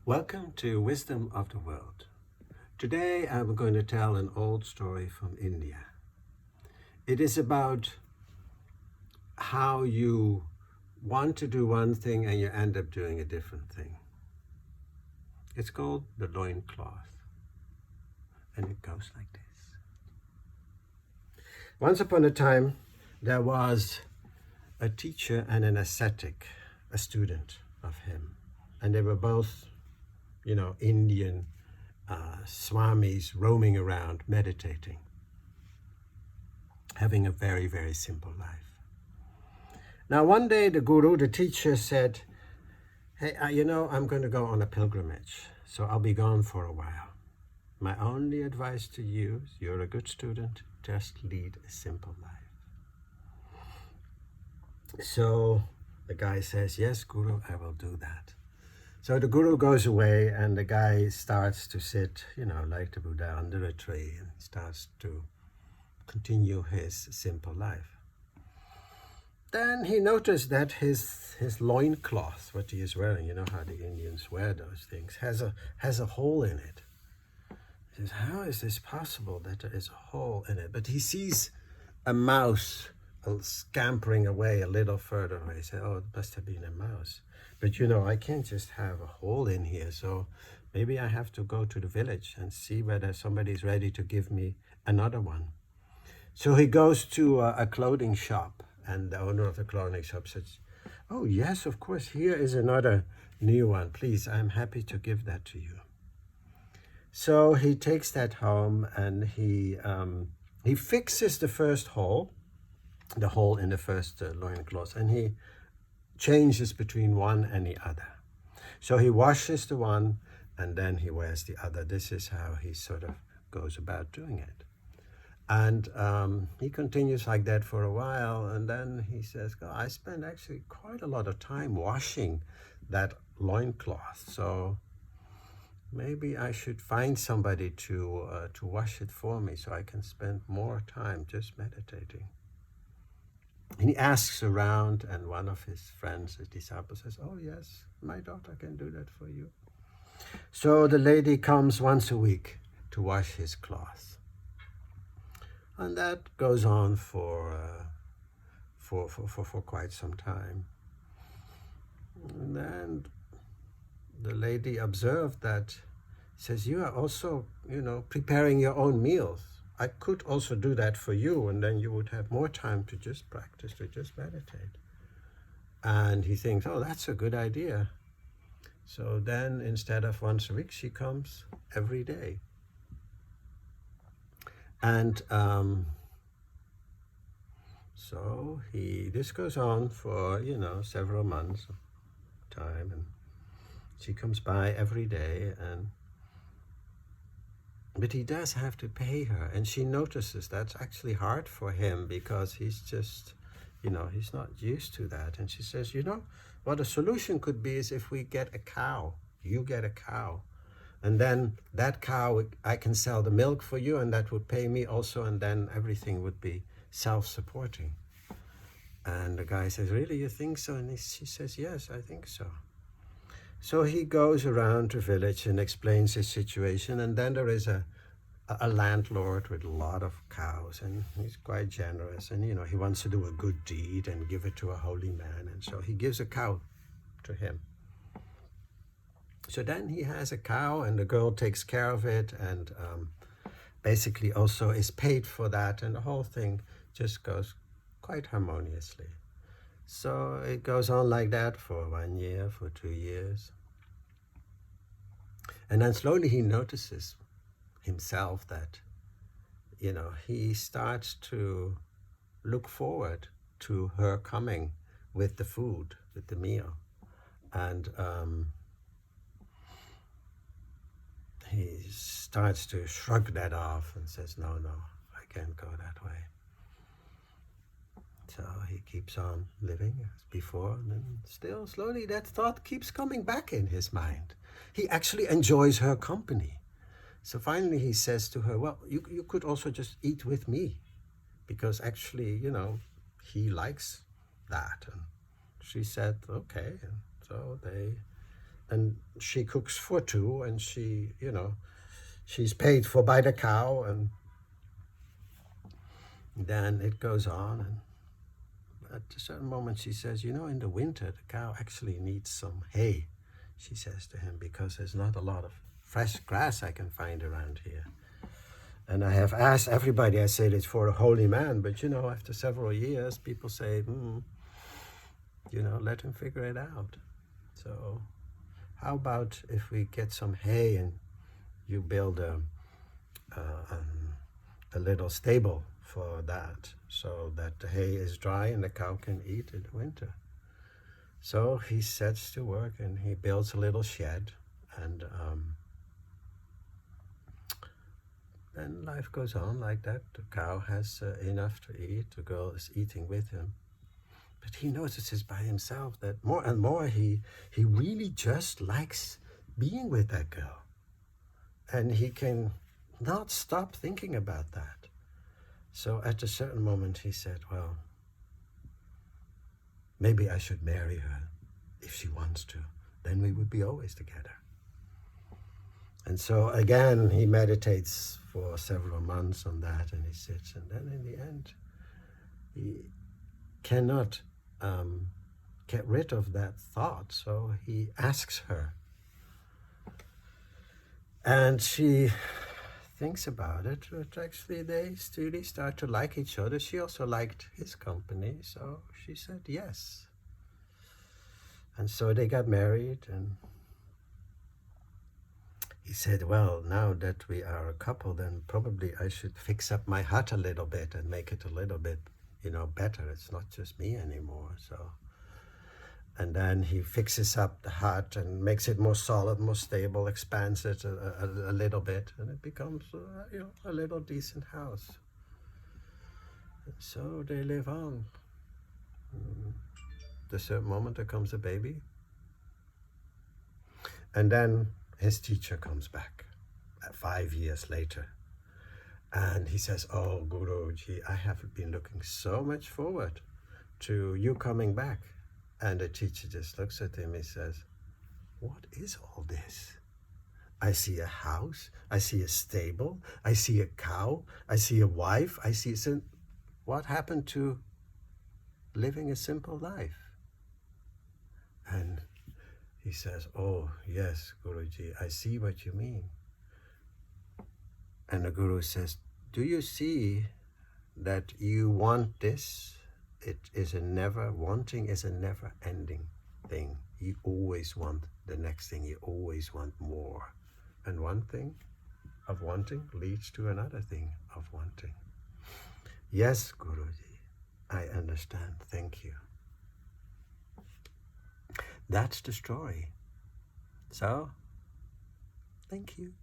Welcome to Wisdom of the World. Today I'm going to tell an old story from India. It is about how you want to do one thing and you end up doing a different thing. It's called the Loincloth, and it goes like this. Once upon a time, there was a teacher and an ascetic, a student of him, and they were both Indian swamis roaming around, meditating, having a very, very simple life. Now, one day the guru, the teacher, said, hey, I'm going to go on a pilgrimage, so I'll be gone for a while. My only advice to you, you're a good student, just lead a simple life. So the guy says, yes, Guru, I will do that. So the guru goes away and the guy starts to sit, like the Buddha under a tree, and starts to continue his simple life. Then he noticed that his loincloth, what he is wearing, you know how the Indians wear those things, has a hole in it. He says, how is this possible that there is a hole in it? But he sees a mouse scampering away a little further away. He said, oh, it must have been a mouse. But I can't just have a hole in here, so maybe I have to go to the village and see whether somebody's ready to give me another one. So he goes to a clothing shop, and the owner of the clothing shop says, oh yes, of course, here is another new one. Please, I'm happy to give that to you. So he takes that home and he fixes the first hole, the hole in the first loincloth, and he changes between one and the other. So he washes the one and then he wears the other. This is how he sort of goes about doing it. And he continues like that for a while, and then he says, oh, I spend actually quite a lot of time washing that loincloth, so maybe I should find somebody to wash it for me so I can spend more time just meditating. And he asks around, and one of his friends, his disciple, says, oh yes, my daughter can do that for you. So the lady comes once a week to wash his cloth. And that goes on for quite some time. And then the lady observed that, says, you are also, preparing your own meals. I could also do that for you, and then you would have more time to just practice, to just meditate. And he thinks, oh, that's a good idea. So then instead of once a week, she comes every day. And so this goes on for, several months of time, and she comes by every day, but he does have to pay her, and she notices that's actually hard for him because he's just, he's not used to that. And she says, what a solution could be is if we get a cow, you get a cow, and then that cow, I can sell the milk for you, and that would pay me also, and then everything would be self-supporting. And the guy says, really, you think so? And she says, yes, I think so. So he goes around the village and explains his situation, and then there is a landlord with a lot of cows, and he's quite generous, and he wants to do a good deed and give it to a holy man, and so he gives a cow to him. So then he has a cow, and the girl takes care of it, and basically also is paid for that, and the whole thing just goes quite harmoniously. So it goes on like that for 1 year, for 2 years. And then slowly he notices himself that, he starts to look forward to her coming with the food, with the meal. And he starts to shrug that off and says, no, I can't go that way. So he keeps on living as before, and then still slowly that thought keeps coming back in his mind. He actually enjoys her company. So finally he says to her, well, you could also just eat with me, because actually, he likes that. And she said, okay. And so and she cooks for two, and she, she's paid for by the cow, and then it goes on. And at a certain moment she says, in the winter the cow actually needs some hay, she says to him, because there's not a lot of fresh grass I can find around here. And I have asked everybody, I said it's for a holy man, but after several years people say, let him figure it out. So how about if we get some hay and you build a little stable for that, so that the hay is dry and the cow can eat in the winter. So he sets to work and he builds a little shed, and then life goes on like that. The cow has enough to eat. The girl is eating with him. But he notices by himself that more and more he really just likes being with that girl. And he can not stop thinking about that. So at a certain moment he said, well, maybe I should marry her if she wants to. Then we would be always together. And so again, he meditates for several months on that, and he sits, and then in the end, he cannot get rid of that thought. So he asks her, and she thinks about it, but actually they really start to like each other. She also liked his company, so she said yes. And so they got married, and he said, well, now that we are a couple, then probably I should fix up my hut a little bit and make it a little bit, better. It's not just me anymore. So, and then he fixes up the hut and makes it more solid, more stable, expands it a little bit, and it becomes, a little decent house. And so they live on. At a certain moment, there comes a baby. And then his teacher comes back 5 years later. And he says, oh, Guruji, I have been looking so much forward to you coming back. And the teacher just looks at him and says, what is all this? I see a house, I see a stable, I see a cow, I see a wife, I see what happened to living a simple life? And he says, oh, yes, Guruji, I see what you mean. And the Guru says, do you see that you want this? Wanting is a never ending thing. You always want the next thing. You always want more. And one thing of wanting leads to another thing of wanting. Yes, Guruji, I understand. Thank you. That's the story. So, thank you.